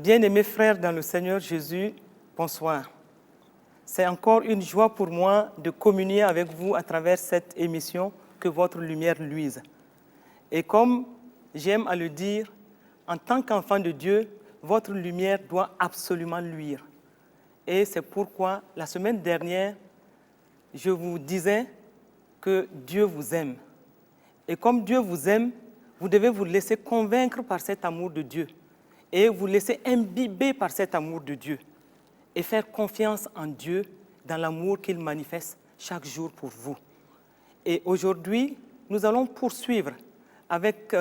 Bien-aimés frères dans le Seigneur Jésus, bonsoir. C'est encore une joie pour moi de communier avec vous à travers cette émission Que votre lumière luise. Et comme j'aime à le dire, en tant qu'enfant de Dieu, votre lumière doit absolument luire. Et c'est pourquoi la semaine dernière, je vous disais que Dieu vous aime. Et comme Dieu vous aime, vous devez vous laisser convaincre par cet amour de Dieu et vous laisser imbiber par cet amour de Dieu et faire confiance en Dieu dans l'amour qu'il manifeste chaque jour pour vous. Et aujourd'hui, nous allons poursuivre avec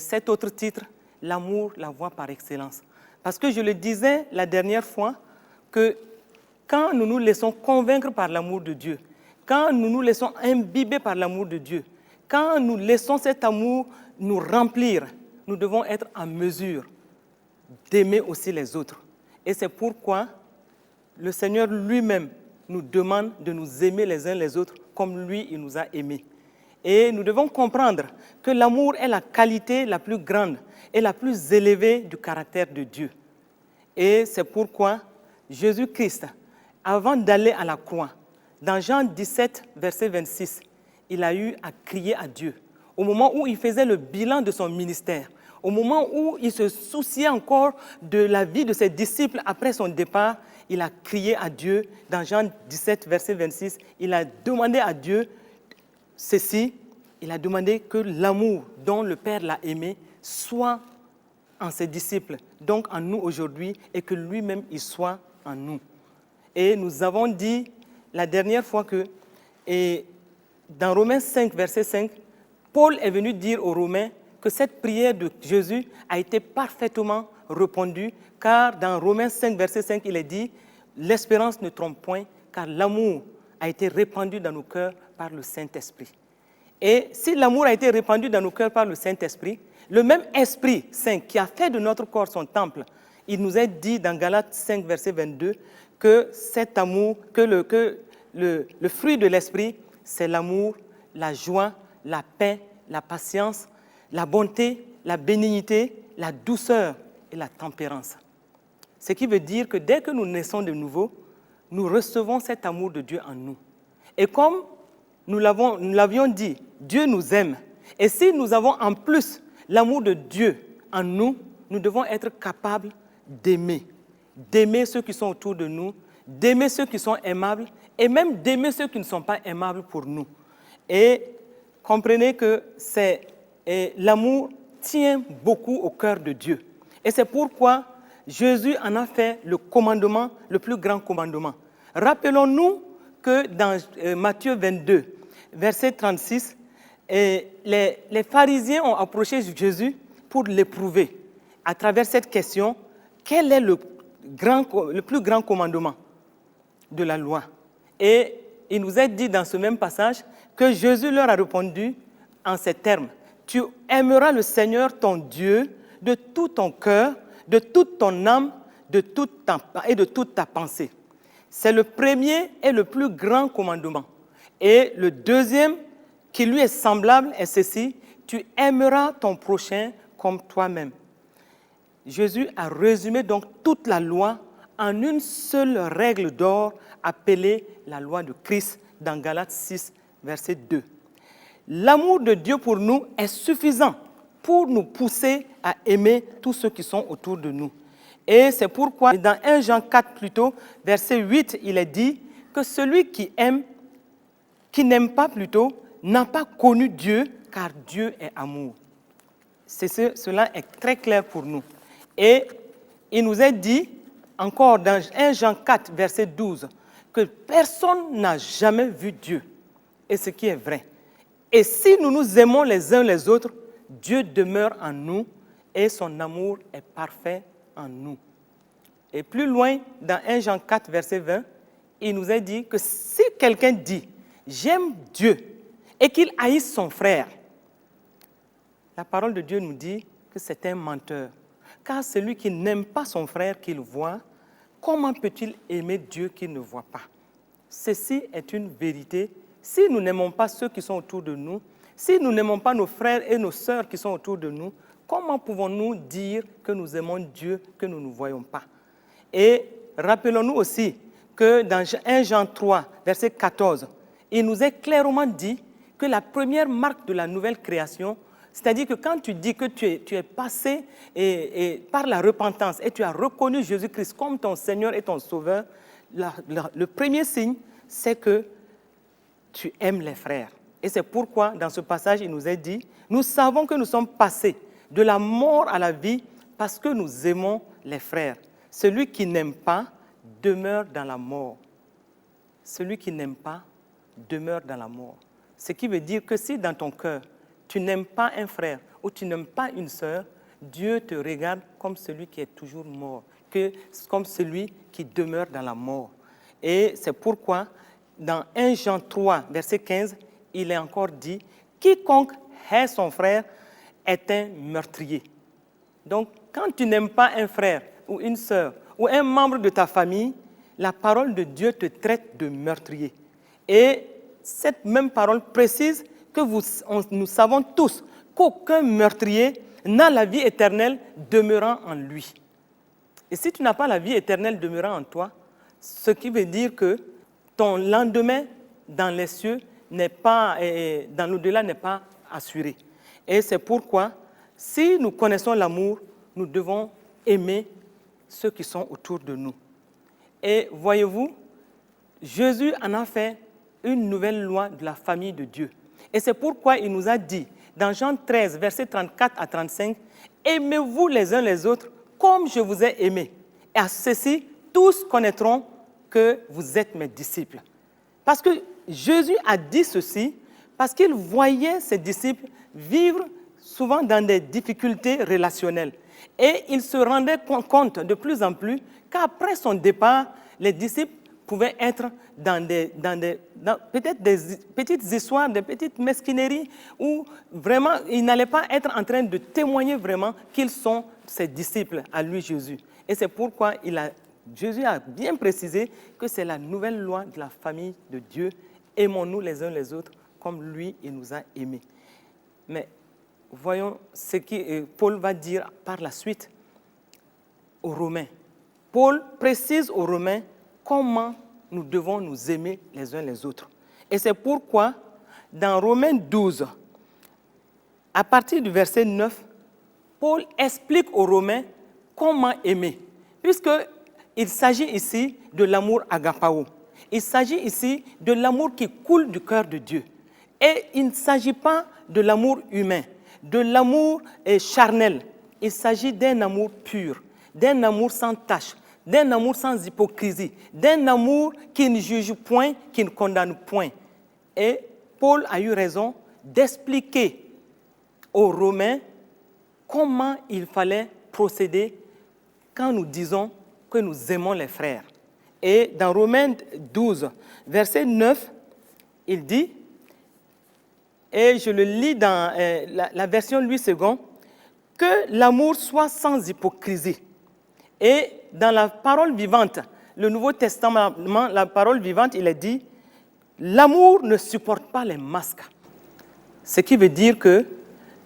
cet autre titre, L'amour, la voie par excellence. Parce que je le disais la dernière fois, que quand nous nous laissons convaincre par l'amour de Dieu, quand nous nous laissons imbiber par l'amour de Dieu, quand nous laissons cet amour nous remplir, nous devons être en mesure d'aimer aussi les autres. Et c'est pourquoi le Seigneur lui-même nous demande de nous aimer les uns les autres comme lui, il nous a aimés. Et nous devons comprendre que l'amour est la qualité la plus grande et la plus élevée du caractère de Dieu. Et c'est pourquoi Jésus-Christ, avant d'aller à la croix, dans Jean 17, verset 26, il a eu à crier à Dieu. Au moment où il faisait le bilan de son ministère, au moment où il se souciait encore de la vie de ses disciples après son départ, il a crié à Dieu. Dans Jean 17, verset 26, il a demandé à Dieu ceci, il a demandé que l'amour dont le Père l'a aimé soit en ses disciples, donc en nous aujourd'hui, et que lui-même, il soit en nous. Et nous avons dit la dernière fois que, et dans Romains 5, verset 5, Paul est venu dire aux Romains que cette prière de Jésus a été parfaitement répondue, car dans Romains 5, verset 5, il est dit « L'espérance ne trompe point, car l'amour a été répandu dans nos cœurs par le Saint-Esprit. » Et si l'amour a été répandu dans nos cœurs par le Saint-Esprit, le même Esprit Saint qui a fait de notre corps son temple, il nous est dit dans Galates 5, verset 22, que cet amour, que le fruit de l'Esprit, c'est l'amour, la joie, la paix, la patience, la bonté, la bénignité, la douceur et la tempérance. Ce qui veut dire que dès que nous naissons de nouveau, nous recevons cet amour de Dieu en nous. Et comme nous l'avions dit, Dieu nous aime. Et si nous avons en plus l'amour de Dieu en nous, nous devons être capables d'aimer ceux qui sont autour de nous, d'aimer ceux qui sont aimables et même d'aimer ceux qui ne sont pas aimables pour nous. Et comprenez que l'amour tient beaucoup au cœur de Dieu. Et c'est pourquoi Jésus en a fait le commandement, le plus grand commandement. Rappelons-nous que dans Matthieu 22, verset 36, les pharisiens ont approché Jésus pour l'éprouver à travers cette question, quel est le plus grand commandement de la loi? Et il nous est dit dans ce même passage que Jésus leur a répondu en ces termes, « Tu aimeras le Seigneur ton Dieu de tout ton cœur, de toute ton âme et de toute ta pensée. » C'est le premier et le plus grand commandement. Et le deuxième, qui lui est semblable, est ceci, « Tu aimeras ton prochain comme toi-même. » Jésus a résumé donc toute la loi en une seule règle d'or appelée la loi de Christ dans Galates 6, verset 2. L'amour de Dieu pour nous est suffisant pour nous pousser à aimer tous ceux qui sont autour de nous. Et c'est pourquoi dans 1 Jean 4 plutôt, verset 8, il est dit que celui qui n'aime pas plutôt, n'a pas connu Dieu, car Dieu est amour. Cela est très clair pour nous. Et il nous est dit, encore dans 1 Jean 4, verset 12, que personne n'a jamais vu Dieu. Et ce qui est vrai. Et si nous nous aimons les uns les autres, Dieu demeure en nous et son amour est parfait en nous. Et plus loin, dans 1 Jean 4, verset 20, il nous est dit que si quelqu'un dit « J'aime Dieu » et qu'il haïsse son frère, la parole de Dieu nous dit que c'est un menteur. Car celui qui n'aime pas son frère qu'il voit, comment peut-il aimer Dieu qu'il ne voit pas? Ceci est une vérité. Si nous n'aimons pas ceux qui sont autour de nous, si nous n'aimons pas nos frères et nos sœurs qui sont autour de nous, comment pouvons-nous dire que nous aimons Dieu que nous ne voyons pas? Et rappelons-nous aussi que dans 1 Jean 3, verset 14, il nous est clairement dit que la première marque de la nouvelle création, c'est-à-dire que quand tu dis que tu es passé par la repentance et tu as reconnu Jésus-Christ comme ton Seigneur et ton Sauveur, le premier signe, c'est que tu aimes les frères. Et c'est pourquoi, dans ce passage, il nous est dit, nous savons que nous sommes passés de la mort à la vie parce que nous aimons les frères. Celui qui n'aime pas demeure dans la mort. Celui qui n'aime pas demeure dans la mort. Ce qui veut dire que si dans ton cœur, tu n'aimes pas un frère ou tu n'aimes pas une sœur, Dieu te regarde comme celui qui est toujours mort, comme celui qui demeure dans la mort. Et c'est pourquoi, dans 1 Jean 3, verset 15, il est encore dit « Quiconque hait son frère est un meurtrier ». Donc, quand tu n'aimes pas un frère ou une sœur ou un membre de ta famille, la parole de Dieu te traite de meurtrier. Et cette même parole précise que nous savons tous qu'aucun meurtrier n'a la vie éternelle demeurant en lui. Et si tu n'as pas la vie éternelle demeurant en toi, ce qui veut dire que ton lendemain dans les cieux n'est pas, dans l'au-delà n'est pas assuré. Et c'est pourquoi, si nous connaissons l'amour, nous devons aimer ceux qui sont autour de nous. Et voyez-vous, Jésus en a fait une nouvelle loi de la famille de Dieu. Et c'est pourquoi il nous a dit, dans Jean 13, versets 34 à 35, « Aimez-vous les uns les autres comme je vous ai aimés. Et à ceci, tous connaîtront que vous êtes mes disciples. » Parce que Jésus a dit ceci, parce qu'il voyait ses disciples vivre souvent dans des difficultés relationnelles. Et il se rendait compte de plus en plus qu'après son départ, les disciples pouvaient être dans peut-être des petites histoires, des petites mesquineries, où vraiment, ils n'allaient pas être en train de témoigner vraiment qu'ils sont ses disciples à lui, Jésus. Et c'est pourquoi Jésus a bien précisé que c'est la nouvelle loi de la famille de Dieu. Aimons-nous les uns les autres comme lui, il nous a aimés. Mais voyons ce que Paul va dire par la suite aux Romains. Paul précise aux Romains comment nous devons nous aimer les uns les autres. Et c'est pourquoi, dans Romains 12, à partir du verset 9, Paul explique aux Romains comment aimer, puisqu'il s'agit ici de l'amour agapao. Il s'agit ici de l'amour qui coule du cœur de Dieu. Et il ne s'agit pas de l'amour humain, de l'amour charnel. Il s'agit d'un amour pur, d'un amour sans tache, d'un amour sans hypocrisie, d'un amour qui ne juge point, qui ne condamne point. Et Paul a eu raison d'expliquer aux Romains comment il fallait procéder quand nous disons que nous aimons les frères. Et dans Romains 12, verset 9, il dit, et je le lis dans la version Louis II, que l'amour soit sans hypocrisie. Et dans la parole vivante, le Nouveau Testament, la parole vivante, il est dit, l'amour ne supporte pas les masques. Ce qui veut dire que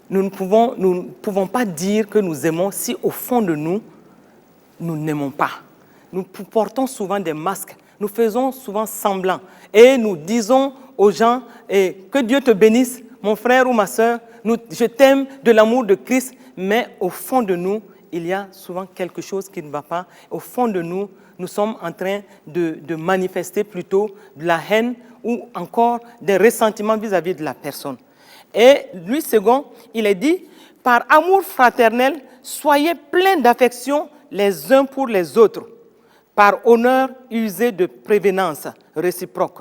nous ne pouvons pas dire que nous aimons si au fond de nous, nous n'aimons pas. Nous portons souvent des masques, nous faisons souvent semblant et nous disons aux gens que Dieu te bénisse, mon frère ou ma soeur, je t'aime de l'amour de Christ, mais au fond de nous, il y a souvent quelque chose qui ne va pas. Au fond de nous, nous sommes en train de manifester plutôt de la haine ou encore des ressentiments vis-à-vis de la personne. Et Louis II, il est dit, par amour fraternel, soyez pleins d'affection les uns pour les autres, par honneur usé de prévenance réciproque.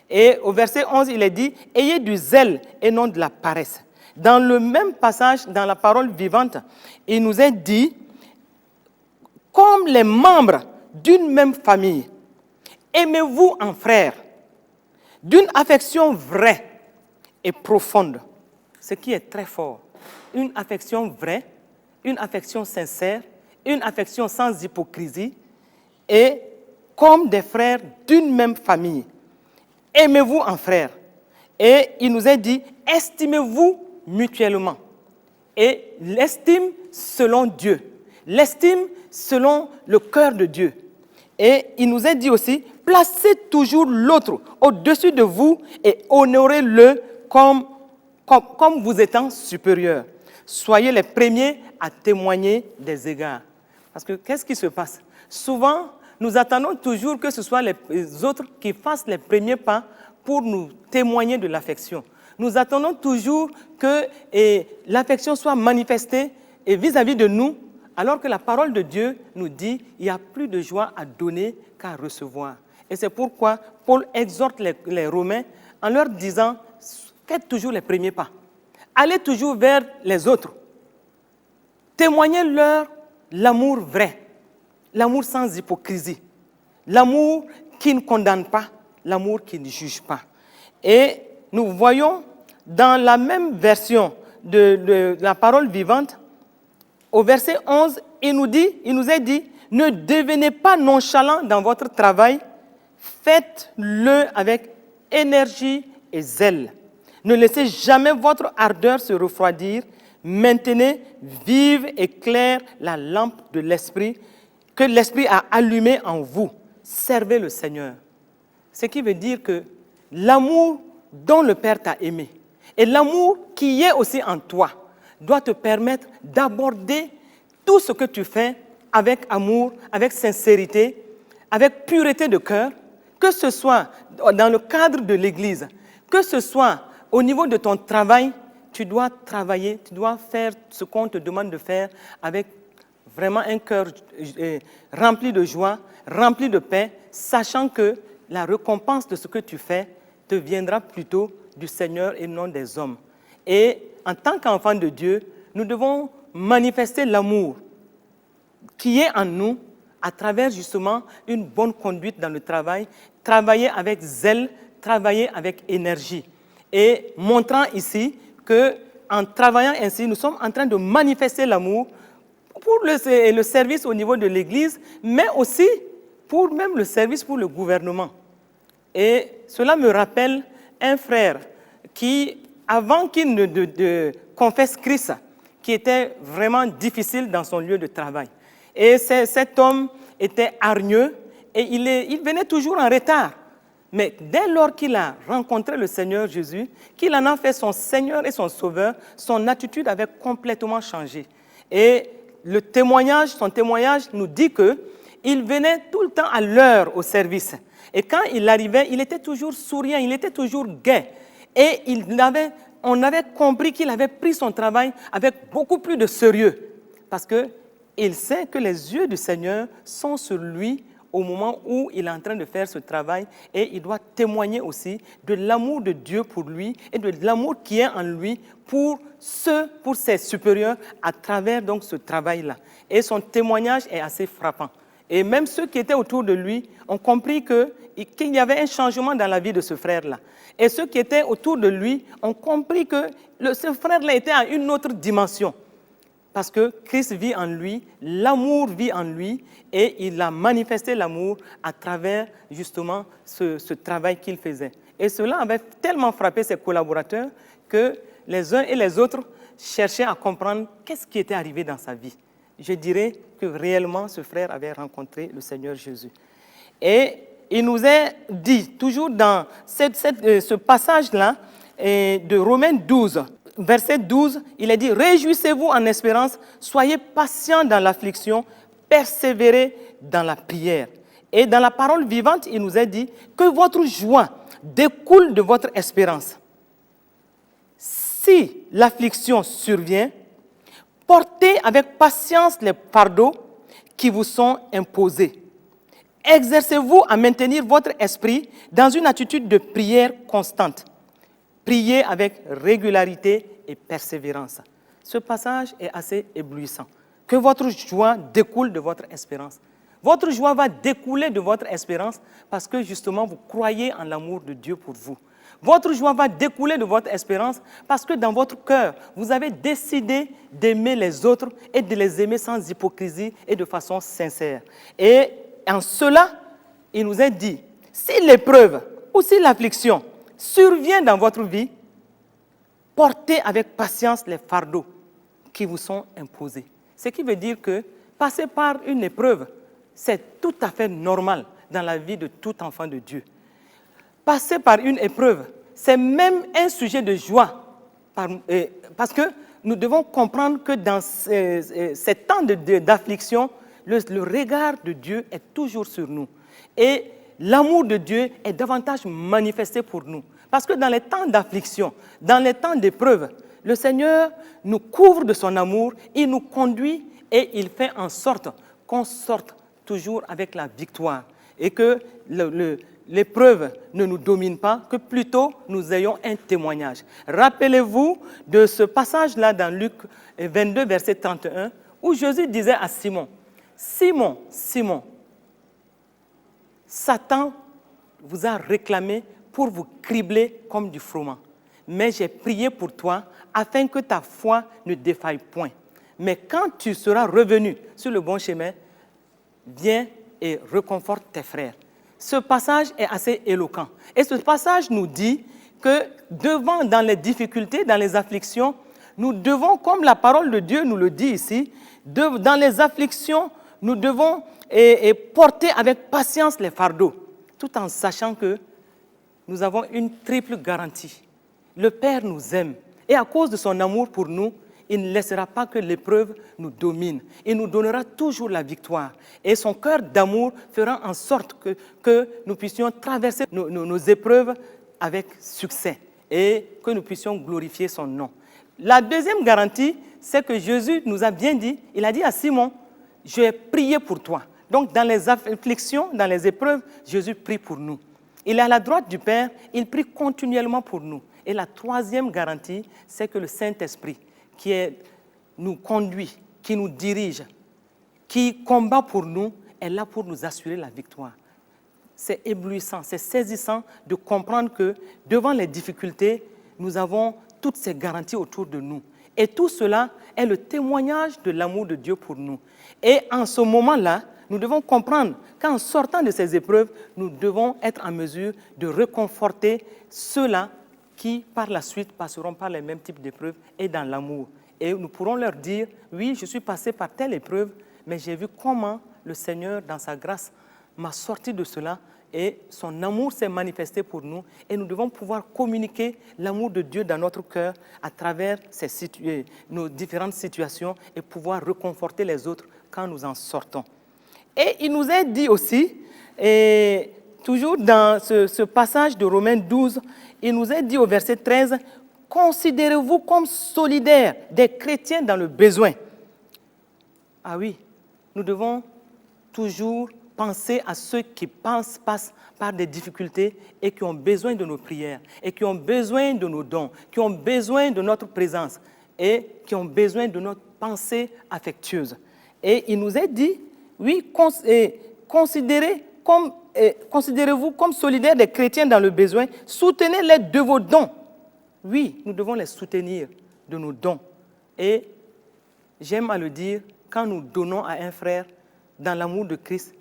Et au verset 11, il est dit, ayez du zèle et non de la paresse. Dans le même passage, dans la parole vivante, il nous est dit, comme les membres d'une même famille, aimez-vous en frères, d'une affection vraie et profonde, ce qui est très fort. Une affection vraie, une affection sincère, une affection sans hypocrisie, et comme des frères d'une même famille. Aimez-vous en frères. Et il nous est dit, estimez-vous mutuellement. et l'estime selon Dieu, l'estime selon le cœur de Dieu. Et il nous est dit aussi, placez toujours l'autre au-dessus de vous et honorez-le comme vous étant supérieur. Soyez les premiers à témoigner des égards. Parce que qu'est-ce qui se passe? Souvent, nous attendons toujours que ce soit les autres qui fassent les premiers pas pour nous témoigner de l'affection. Nous attendons toujours que l'affection soit manifestée vis-à-vis de nous, alors que la parole de Dieu nous dit qu'il y a plus de joie à donner qu'à recevoir. Et c'est pourquoi Paul exhorte les Romains en leur disant, faites toujours les premiers pas. Allez toujours vers les autres. Témoignez-leur l'amour vrai, l'amour sans hypocrisie, l'amour qui ne condamne pas, l'amour qui ne juge pas. Et nous voyons dans la même version de la parole vivante, au verset 11, il nous est dit, ne devenez pas nonchalants dans votre travail, faites-le avec énergie et zèle. Ne laissez jamais votre ardeur se refroidir. Maintenez vive et claire la lampe de l'Esprit que l'Esprit a allumée en vous. Servez le Seigneur. Ce qui veut dire que l'amour dont le Père t'a aimé et l'amour qui est aussi en toi doit te permettre d'aborder tout ce que tu fais avec amour, avec sincérité, avec pureté de cœur, que ce soit dans le cadre de l'Église, que ce soit au niveau de ton travail, tu dois travailler, tu dois faire ce qu'on te demande de faire avec vraiment un cœur rempli de joie, rempli de paix, sachant que la récompense de ce que tu fais te viendra plutôt du Seigneur et non des hommes. Et en tant qu'enfants de Dieu, nous devons manifester l'amour qui est en nous à travers justement une bonne conduite dans le travail, travailler avec zèle, travailler avec énergie. Et montrant ici qu'en travaillant ainsi, nous sommes en train de manifester l'amour pour le service au niveau de l'Église, mais aussi pour même le service pour le gouvernement. Et cela me rappelle un frère qui, avant qu'il ne confesse Christ, qui était vraiment difficile dans son lieu de travail. Et cet homme était hargneux et il venait toujours en retard. Mais dès lors qu'il a rencontré le Seigneur Jésus, qu'il en a fait son Seigneur et son Sauveur, son attitude avait complètement changé. Et son témoignage nous dit qu'il venait tout le temps à l'heure au service. Et quand il arrivait, il était toujours souriant, il était toujours gai. Et on avait compris qu'il avait pris son travail avec beaucoup plus de sérieux. Parce qu'il sait que les yeux du Seigneur sont sur lui au moment où il est en train de faire ce travail, et il doit témoigner aussi de l'amour de Dieu pour lui et de l'amour qui est en lui pour ses supérieurs à travers donc ce travail-là. Et son témoignage est assez frappant. Et même ceux qui étaient autour de lui ont compris qu'il y avait un changement dans la vie de ce frère-là. Et ceux qui étaient autour de lui ont compris que ce frère-là était à une autre dimension. Parce que Christ vit en lui, l'amour vit en lui, et il a manifesté l'amour à travers justement ce travail qu'il faisait. Et cela avait tellement frappé ses collaborateurs que les uns et les autres cherchaient à comprendre qu'est-ce qui était arrivé dans sa vie. Je dirais que réellement ce frère avait rencontré le Seigneur Jésus. Et il nous est dit, toujours dans ce passage-là de Romains 12, verset 12, il est dit « Réjouissez-vous en espérance, soyez patients dans l'affliction, persévérez dans la prière. » Et dans la parole vivante, il nous est dit « Que votre joie découle de votre espérance. Si l'affliction survient, portez avec patience les fardeaux qui vous sont imposés. Exercez-vous à maintenir votre esprit dans une attitude de prière constante. Priez avec régularité et persévérance. » Ce passage est assez éblouissant. Que votre joie découle de votre espérance. Votre joie va découler de votre espérance parce que justement vous croyez en l'amour de Dieu pour vous. Votre joie va découler de votre espérance parce que dans votre cœur, vous avez décidé d'aimer les autres et de les aimer sans hypocrisie et de façon sincère. Et en cela, il nous est dit, si l'épreuve ou si l'affliction survient dans votre vie, portez avec patience les fardeaux qui vous sont imposées. Ce qui veut dire que passer par une épreuve, c'est tout à fait normal dans la vie de tout enfant de Dieu. Passer par une épreuve, c'est même un sujet de joie, parce que nous devons comprendre que dans ces temps d'affliction, le regard de Dieu est toujours sur nous. Et l'amour de Dieu est davantage manifesté pour nous. Parce que dans les temps d'affliction, dans les temps d'épreuve, le Seigneur nous couvre de son amour, il nous conduit et il fait en sorte qu'on sorte toujours avec la victoire. Et que l'épreuve ne nous domine pas, que plutôt nous ayons un témoignage. Rappelez-vous de ce passage-là dans Luc 22, verset 31, où Jésus disait à Simon, « Simon, Simon, Satan vous a réclamé pour vous cribler comme du froment. Mais j'ai prié pour toi afin que ta foi ne défaille point. Mais quand tu seras revenu sur le bon chemin, viens et reconforte tes frères. » Ce passage est assez éloquent. Et ce passage nous dit que dans les difficultés, dans les afflictions, nous devons, comme la parole de Dieu nous le dit ici, dans les afflictions, nous devons porter avec patience les fardeaux, tout en sachant que nous avons une triple garantie. Le Père nous aime et à cause de son amour pour nous, il ne laissera pas que l'épreuve nous domine. Il nous donnera toujours la victoire. Et son cœur d'amour fera en sorte que nous puissions traverser nos épreuves avec succès et que nous puissions glorifier son nom. La deuxième garantie, c'est que Jésus nous a bien dit, il a dit à Simon, « Je vais prier pour toi ». Donc dans les afflictions, dans les épreuves, Jésus prie pour nous. Il est à la droite du Père, il prie continuellement pour nous. Et la troisième garantie, c'est que le Saint-Esprit, qui nous conduit, qui nous dirige, qui combat pour nous, est là pour nous assurer la victoire. C'est éblouissant, c'est saisissant de comprendre que devant les difficultés, nous avons toutes ces garanties autour de nous. Et tout cela est le témoignage de l'amour de Dieu pour nous. Et en ce moment-là, nous devons comprendre qu'en sortant de ces épreuves, nous devons être en mesure de réconforter ceux-là qui, par la suite, passeront par les mêmes types d'épreuves et dans l'amour. Et nous pourrons leur dire, oui, je suis passé par telle épreuve, mais j'ai vu comment le Seigneur, dans sa grâce, m'a sorti de cela et son amour s'est manifesté pour nous. Et nous devons pouvoir communiquer l'amour de Dieu dans notre cœur à travers nos différentes situations et pouvoir réconforter les autres quand nous en sortons. Et il nous est dit aussi, et toujours dans ce passage de Romains 12, il nous est dit au verset 13, « Considérez-vous comme solidaires des chrétiens dans le besoin. » Ah oui, nous devons toujours penser à ceux qui passent par des difficultés et qui ont besoin de nos prières, et qui ont besoin de nos dons, qui ont besoin de notre présence et qui ont besoin de notre pensée affectueuse. Et il nous est dit, oui, considérez-vous comme solidaires des chrétiens dans le besoin, soutenez-les de vos dons. Oui, nous devons les soutenir de nos dons. Et j'aime à le dire, quand nous donnons à un frère, dans l'amour de Christ,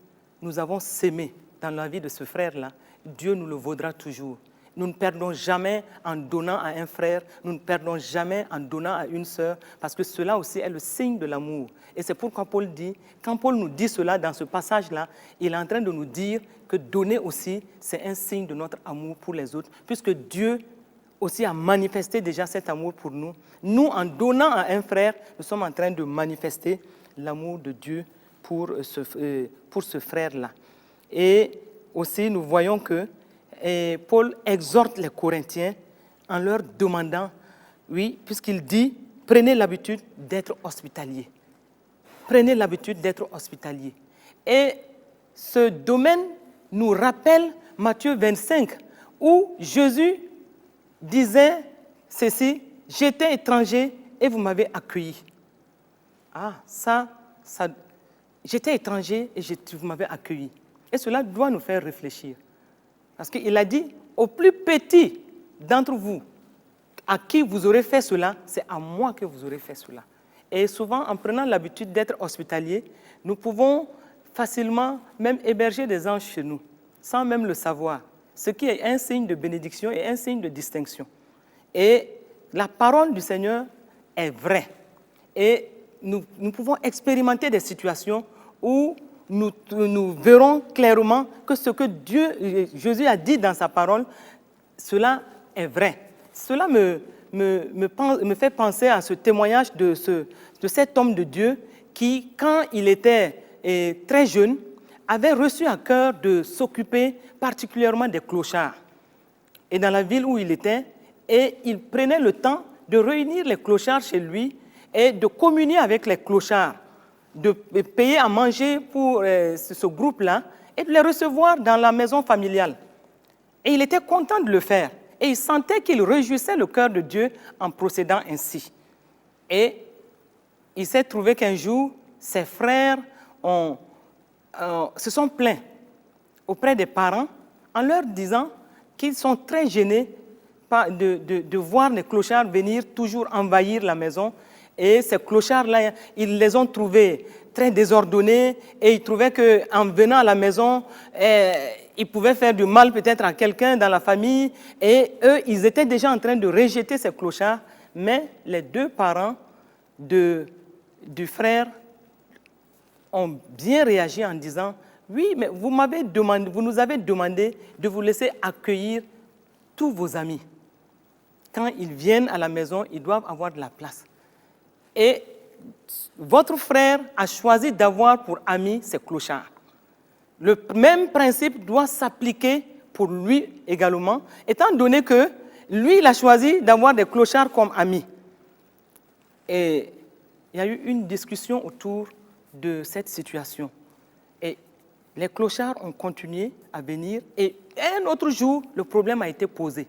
nous avons sémé dans la vie de ce frère-là, Dieu nous le vaudra toujours. Nous ne perdons jamais en donnant à un frère, nous ne perdons jamais en donnant à une sœur, parce que cela aussi est le signe de l'amour. Et c'est pourquoi Paul dit, quand Paul nous dit cela dans ce passage-là, il est en train de nous dire que donner aussi, c'est un signe de notre amour pour les autres, puisque Dieu aussi a manifesté déjà cet amour pour nous. Nous, en donnant à un frère, nous sommes en train de manifester l'amour de Dieu pour ce frère-là. Et aussi, nous voyons que Paul exhorte les Corinthiens en leur demandant, oui, puisqu'il dit, prenez l'habitude d'être hospitalier. Prenez l'habitude d'être hospitalier. Et ce domaine nous rappelle Matthieu 25, où Jésus disait ceci, « J'étais étranger et vous m'avez accueilli. » Ah, j'étais étranger et vous m'avez accueilli. Et cela doit nous faire réfléchir. Parce qu'il a dit, au plus petit d'entre vous, à qui vous aurez fait cela, c'est à moi que vous aurez fait cela. Et souvent, en prenant l'habitude d'être hospitalier, nous pouvons facilement même héberger des anges chez nous, sans même le savoir, ce qui est un signe de bénédiction et un signe de distinction. Et la parole du Seigneur est vraie. Et nous pouvons expérimenter des situations où nous verrons clairement que ce que Jésus a dit dans sa parole, cela est vrai. Cela me fait penser à ce témoignage de cet homme de Dieu qui, quand il était très jeune, avait reçu à cœur de s'occuper particulièrement des clochards. Et dans la ville où il était, et il prenait le temps de réunir les clochards chez lui et de communier avec les clochards, de payer à manger pour ce groupe-là et de les recevoir dans la maison familiale. Et il était content de le faire. Et il sentait qu'il réjouissait le cœur de Dieu en procédant ainsi. Et il s'est trouvé qu'un jour, ses frères se sont plaints auprès des parents en leur disant qu'ils sont très gênés de voir les clochards venir toujours envahir la maison. Et ces clochards-là, ils les ont trouvés très désordonnés et ils trouvaient qu'en venant à la maison, ils pouvaient faire du mal peut-être à quelqu'un dans la famille. Et eux, ils étaient déjà en train de rejeter ces clochards. Mais les deux parents du frère ont bien réagi en disant « Oui, mais vous nous avez demandé de vous laisser accueillir tous vos amis. Quand ils viennent à la maison, ils doivent avoir de la place. Et votre frère a choisi d'avoir pour amis ces clochards. Le même principe doit s'appliquer pour lui également, étant donné que lui, il a choisi d'avoir des clochards comme amis. » Et il y a eu une discussion autour de cette situation. Et les clochards ont continué à venir. Et un autre jour, le problème a été posé.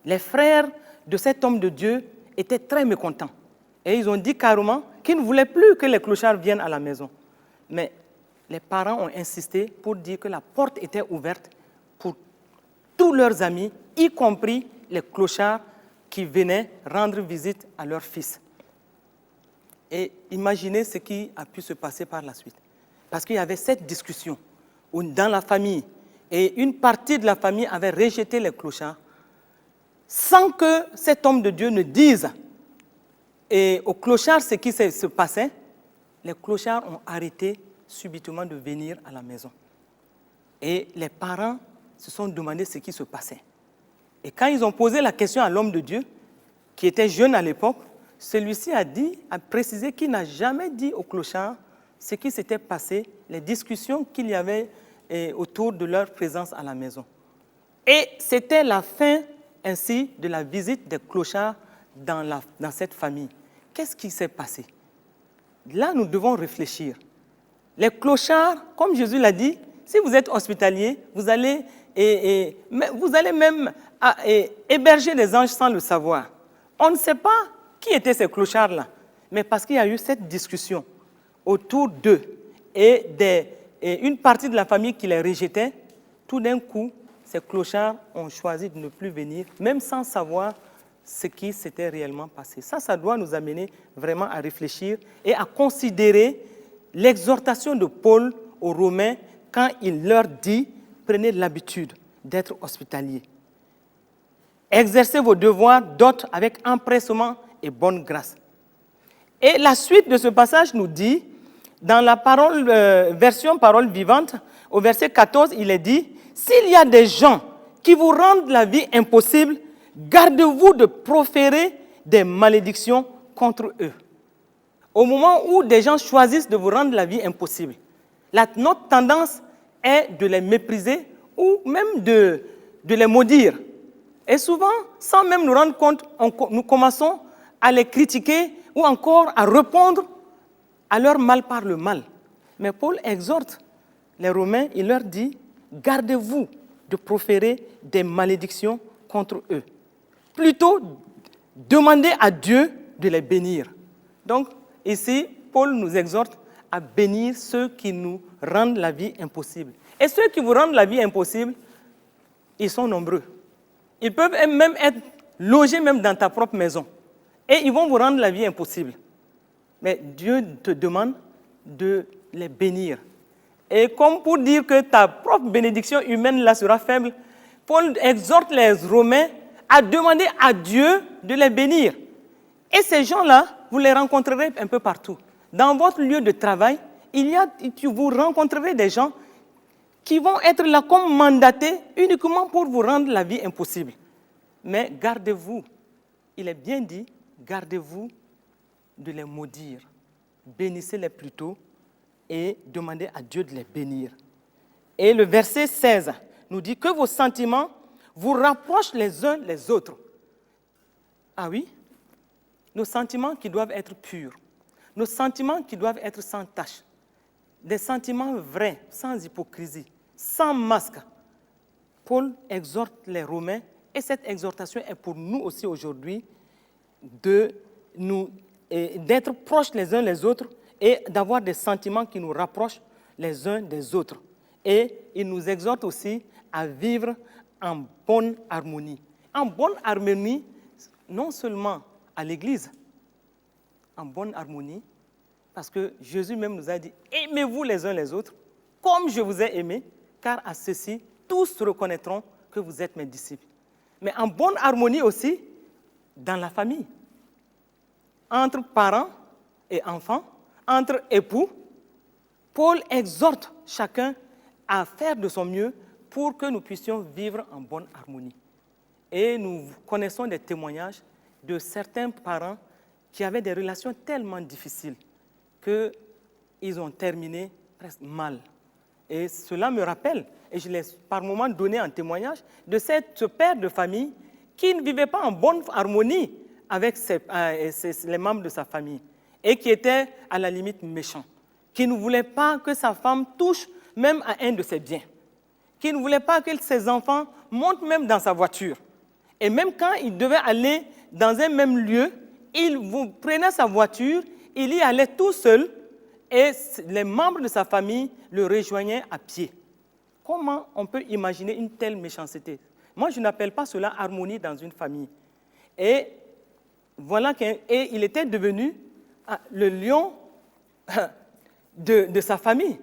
Les frères de cet homme de Dieu étaient très mécontents. Et ils ont dit carrément qu'ils ne voulaient plus que les clochards viennent à la maison. Mais les parents ont insisté pour dire que la porte était ouverte pour tous leurs amis, y compris les clochards qui venaient rendre visite à leur fils. Et imaginez ce qui a pu se passer par la suite. Parce qu'il y avait cette discussion dans la famille, et une partie de la famille avait rejeté les clochards, sans que cet homme de Dieu ne dise aux clochards ce qui se passait. Les clochards ont arrêté subitement de venir à la maison. Et les parents se sont demandé ce qui se passait. Et quand ils ont posé la question à l'homme de Dieu, qui était jeune à l'époque, celui-ci a précisé qu'il n'a jamais dit aux clochards ce qui s'était passé, les discussions qu'il y avait autour de leur présence à la maison. Et c'était la fin ainsi de la visite des clochards dans cette famille. Qu'est-ce qui s'est passé? Là, nous devons réfléchir. Les clochards, comme Jésus l'a dit, si vous êtes hospitalier, vous allez même héberger des anges sans le savoir. On ne sait pas qui étaient ces clochards-là, mais parce qu'il y a eu cette discussion autour d'eux et une partie de la famille qui les rejetait, tout d'un coup, ces clochards ont choisi de ne plus venir, même sans savoir ce qui s'était réellement passé. Ça doit nous amener vraiment à réfléchir et à considérer l'exhortation de Paul aux Romains quand il leur dit « Prenez l'habitude d'être hospitaliers. Exercez vos devoirs d'hôtes avec empressement et bonne grâce. » Et la suite de ce passage nous dit, dans la version parole vivante, au verset 14, il est dit « S'il y a des gens qui vous rendent la vie impossible, gardez-vous de proférer des malédictions contre eux. » Au moment où des gens choisissent de vous rendre la vie impossible, notre tendance est de les mépriser ou même de les maudire. Et souvent, sans même nous rendre compte, nous commençons à les critiquer ou encore à répondre à leur mal par le mal. Mais Paul exhorte les Romains, il leur dit « Gardez-vous de proférer des malédictions contre eux. Plutôt, demandez à Dieu de les bénir. » Donc, ici, Paul nous exhorte à bénir ceux qui nous rendent la vie impossible. Et ceux qui vous rendent la vie impossible, ils sont nombreux. Ils peuvent même être logés même dans ta propre maison. Et ils vont vous rendre la vie impossible. Mais Dieu te demande de les bénir. Et comme pour dire que ta propre bénédiction humaine là sera faible, Paul exhorte les Romains à demander à Dieu de les bénir. Et ces gens-là, vous les rencontrerez un peu partout. Dans votre lieu de travail, vous rencontrerez des gens qui vont être là comme mandatés uniquement pour vous rendre la vie impossible. Mais gardez-vous, il est bien dit, gardez-vous de les maudire. Bénissez-les plutôt et demandez à Dieu de les bénir. Et le verset 16 nous dit que vos sentiments vous rapprochent les uns les autres. Ah oui, nos sentiments qui doivent être purs, nos sentiments qui doivent être sans tache, des sentiments vrais, sans hypocrisie, sans masque. Paul exhorte les Romains, et cette exhortation est pour nous aussi aujourd'hui, d'être proches les uns les autres et d'avoir des sentiments qui nous rapprochent les uns des autres. Et il nous exhorte aussi à vivre en bonne harmonie. En bonne harmonie, non seulement à l'Église, en bonne harmonie, parce que Jésus même nous a dit « Aimez-vous les uns les autres, comme je vous ai aimés, car à ceci, tous reconnaîtront que vous êtes mes disciples. » Mais en bonne harmonie aussi, dans la famille, entre parents et enfants, entre époux, Paul exhorte chacun à faire de son mieux pour que nous puissions vivre en bonne harmonie. Et nous connaissons des témoignages de certains parents qui avaient des relations tellement difficiles qu'ils ont terminé presque mal. Et cela me rappelle, et je l'ai par moments donné en témoignage, de ce père de famille qui ne vivait pas en bonne harmonie avec les membres de sa famille et qui était à la limite méchant, qui ne voulait pas que sa femme touche même à un de ses biens, qui ne voulait pas que ses enfants montent même dans sa voiture. Et même quand il devait aller dans un même lieu, il prenait sa voiture, il y allait tout seul et les membres de sa famille le rejoignaient à pied. Comment on peut imaginer une telle méchanceté? Moi, je n'appelle pas cela harmonie dans une famille. Et voilà qu'il était devenu le lion de sa famille.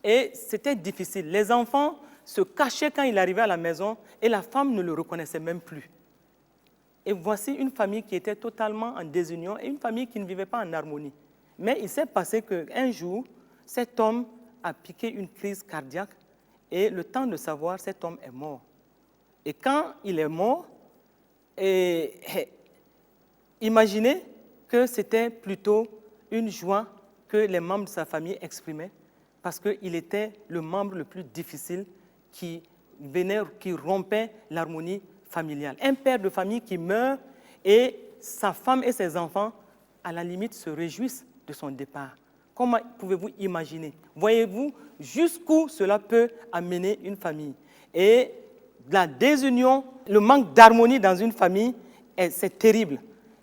Et c'était difficile. Les enfants se cachaient quand il arrivait à la maison et la femme ne le reconnaissait même plus. Et voici une famille qui était totalement en désunion et une famille qui ne vivait pas en harmonie. Mais il s'est passé qu'un jour, cet homme a piqué une crise cardiaque et le temps de savoir, cet homme est mort. Et quand il est mort, imaginez que c'était plutôt une joie que les membres de sa famille exprimaient parce qu'il était le membre le plus difficile qui rompait l'harmonie familiale. Un père de famille qui meurt et sa femme et ses enfants, à la limite, se réjouissent de son départ. Comment pouvez-vous imaginer? Voyez-vous jusqu'où cela peut amener une famille? Et la désunion, le manque d'harmonie dans une famille, c'est terrible.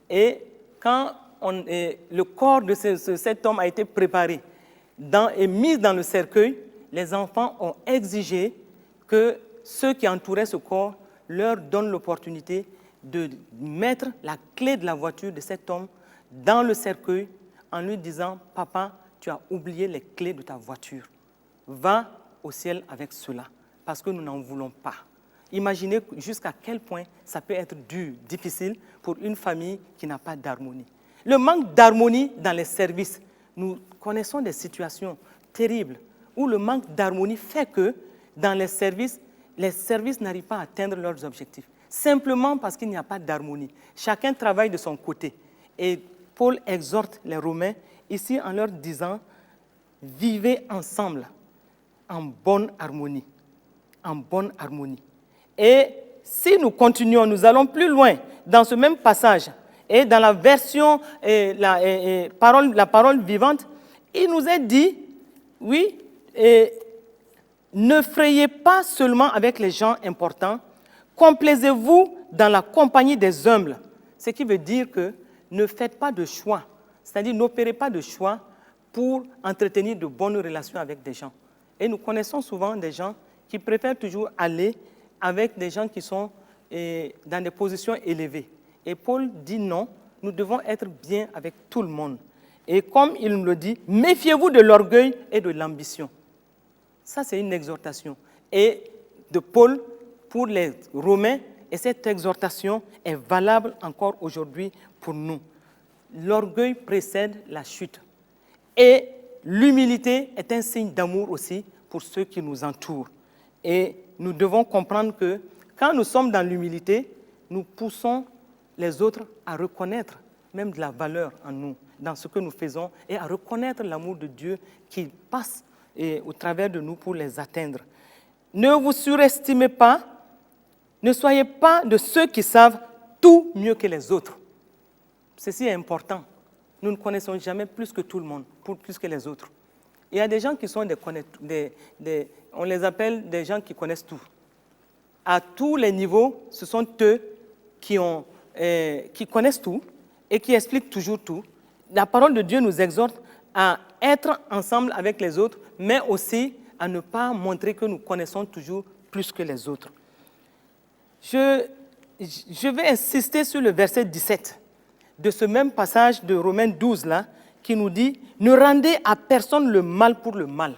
Et quand le corps de cet homme a été préparé et mis dans le cercueil, les enfants ont exigé que ceux qui entouraient ce corps leur donnent l'opportunité de mettre la clé de la voiture de cet homme dans le cercueil en lui disant « Papa, tu as oublié les clés de ta voiture. Va au ciel avec cela, parce que nous n'en voulons pas. » Imaginez jusqu'à quel point ça peut être dur, difficile pour une famille qui n'a pas d'harmonie. Le manque d'harmonie dans les services. Nous connaissons des situations terribles où le manque d'harmonie fait que dans les services n'arrivent pas à atteindre leurs objectifs. Simplement parce qu'il n'y a pas d'harmonie. Chacun travaille de son côté. Et Paul exhorte les Romains ici en leur disant « Vivez ensemble en bonne harmonie. » En bonne harmonie. Et si nous continuons, nous allons plus loin dans ce même passage et dans la version, la parole vivante, il nous est dit, oui, ne frayez pas seulement avec les gens importants, complaisez-vous dans la compagnie des humbles. Ce qui veut dire que ne faites pas de choix, c'est-à-dire n'opérez pas de choix pour entretenir de bonnes relations avec des gens. Et nous connaissons souvent des gens qui préfèrent toujours aller avec des gens qui sont dans des positions élevées. Et Paul dit non, nous devons être bien avec tout le monde. Et comme il nous le dit, méfiez-vous de l'orgueil et de l'ambition. Ça, c'est une exhortation. Et de Paul pour les Romains, et cette exhortation est valable encore aujourd'hui pour nous. l'orgueil précède la chute. Et l'humilité est un signe d'amour aussi pour ceux qui nous entourent. Et nous devons comprendre que quand nous sommes dans l'humilité, nous poussons les autres à reconnaître même de la valeur en nous, dans ce que nous faisons, et à reconnaître l'amour de Dieu qui passe au travers de nous pour les atteindre. Ne vous surestimez pas, ne soyez pas de ceux qui savent tout mieux que les autres. Ceci est important. Nous ne connaissons jamais plus que tout le monde, plus que les autres. Il y a des gens qui sont on les appelle des gens qui connaissent tout. À tous les niveaux, ce sont eux qui connaissent tout et qui expliquent toujours tout. La parole de Dieu nous exhorte à être ensemble avec les autres, mais aussi à ne pas montrer que nous connaissons toujours plus que les autres. Je vais insister sur le verset 17 de ce même passage de Romains 12 là, qui nous dit « Ne rendez à personne le mal pour le mal ».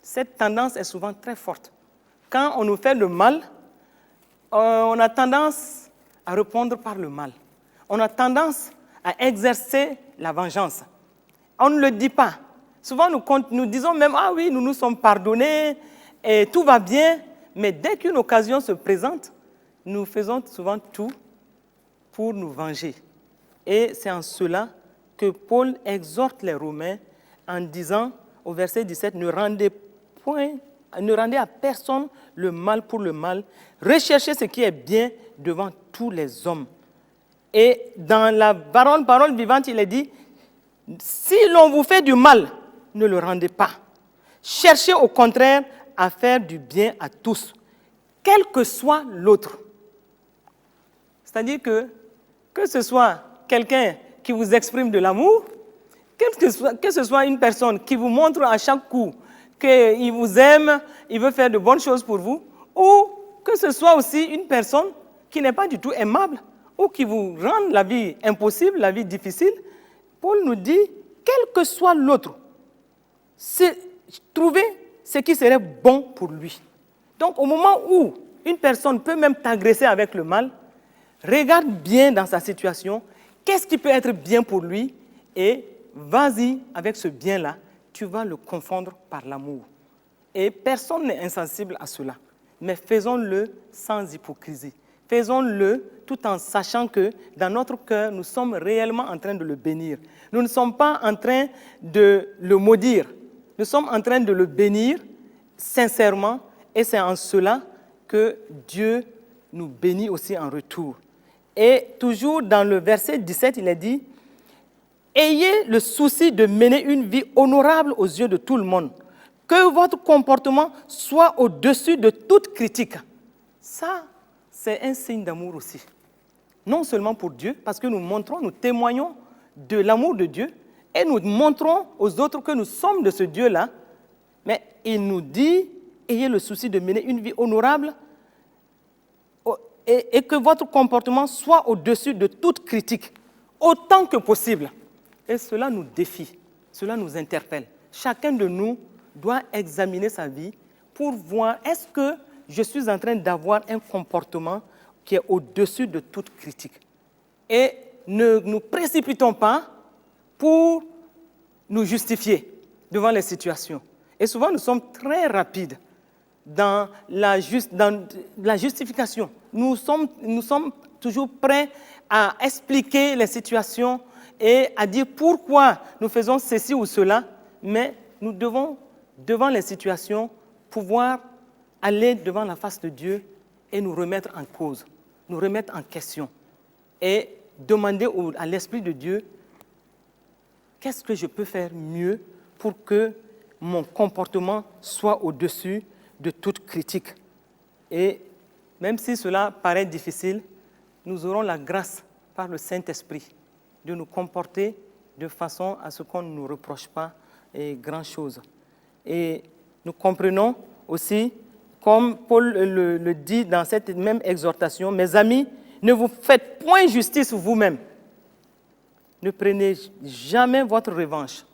Cette tendance est souvent très forte. Quand on nous fait le mal, on a tendance à répondre par le mal. On a tendance à exercer la vengeance. On ne le dit pas. Souvent, nous disons même « Ah oui, nous nous sommes pardonnés et tout va bien ». Mais dès qu'une occasion se présente, nous faisons souvent tout pour nous venger. Et c'est en cela que Paul exhorte les Romains en disant au verset 17 « Ne rendez à personne le mal pour le mal, recherchez ce qui est bien devant tous les hommes. » Et dans la parole vivante, il est dit « Si l'on vous fait du mal, ne le rendez pas. Cherchez au contraire à faire du bien à tous, quel que soit l'autre. » C'est-à-dire que ce soit quelqu'un qui vous exprime de l'amour, que ce soit une personne qui vous montre à chaque coup qu'il vous aime, il veut faire de bonnes choses pour vous, ou que ce soit aussi une personne qui n'est pas du tout aimable, ou qui vous rend la vie impossible, la vie difficile, Paul nous dit, quel que soit l'autre, trouvez ce qui serait bon pour lui. Donc au moment où une personne peut même t'agresser avec le mal, regarde bien dans sa situation, qu'est-ce qui peut être bien pour lui, et vas-y avec ce bien-là, tu vas le confondre par l'amour. Et personne n'est insensible à cela, mais faisons-le sans hypocrisie. Faisons-le tout en sachant que dans notre cœur, nous sommes réellement en train de le bénir. Nous ne sommes pas en train de le maudire, nous sommes en train de le bénir sincèrement, et c'est en cela que Dieu nous bénit aussi en retour. Et toujours dans le verset 17, il est dit « Ayez le souci de mener une vie honorable aux yeux de tout le monde, que votre comportement soit au-dessus de toute critique. » Ça, c'est un signe d'amour aussi. Non seulement pour Dieu, parce que nous témoignons de l'amour de Dieu, et nous montrons aux autres que nous sommes de ce Dieu-là, mais il nous dit « Ayez le souci de mener une vie honorable et que votre comportement soit au-dessus de toute critique, autant que possible. » Et cela nous défie, cela nous interpelle. Chacun de nous doit examiner sa vie pour voir est-ce que je suis en train d'avoir un comportement qui est au-dessus de toute critique. Et ne nous précipitons pas pour nous justifier devant les situations. Et souvent, nous sommes très rapides dans la justification. Nous sommes toujours prêts à expliquer les situations et à dire pourquoi nous faisons ceci ou cela, mais nous devons, devant les situations, pouvoir aller devant la face de Dieu et nous remettre en cause, nous remettre en question et demander à l'Esprit de Dieu qu'est-ce que je peux faire mieux pour que mon comportement soit au-dessus de toute critique. Et même si cela paraît difficile, nous aurons la grâce par le Saint-Esprit de nous comporter de façon à ce qu'on ne nous reproche pas grand-chose. Et nous comprenons aussi, comme Paul le dit dans cette même exhortation, « Mes amis, ne vous faites point justice vous-même. Ne prenez jamais votre revanche. »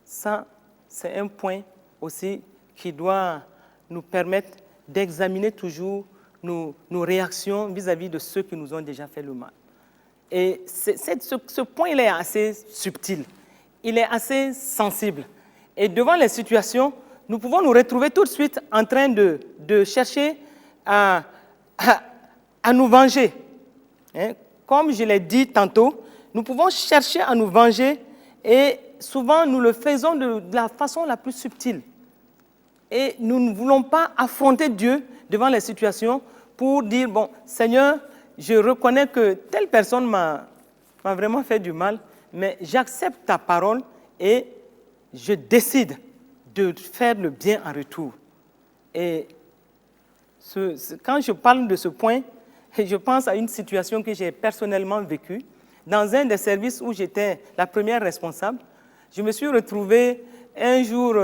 Ça, c'est un point aussi qui doit nous permettre d'examiner toujours nos réactions vis-à-vis de ceux qui nous ont déjà fait le mal. Et ce point, il est assez subtil, il est assez sensible. Et devant les situations, nous pouvons nous retrouver tout de suite en train de chercher à nous venger. Comme je l'ai dit tantôt, nous pouvons chercher à nous venger et souvent nous le faisons de la façon la plus subtile. Et nous ne voulons pas affronter Dieu devant les situations pour dire, bon, Seigneur, je reconnais que telle personne m'a vraiment fait du mal, mais j'accepte ta parole et je décide de faire le bien en retour. Et quand je parle de ce point, je pense à une situation que j'ai personnellement vécue. Dans un des services où j'étais la première responsable, je me suis retrouvée un jour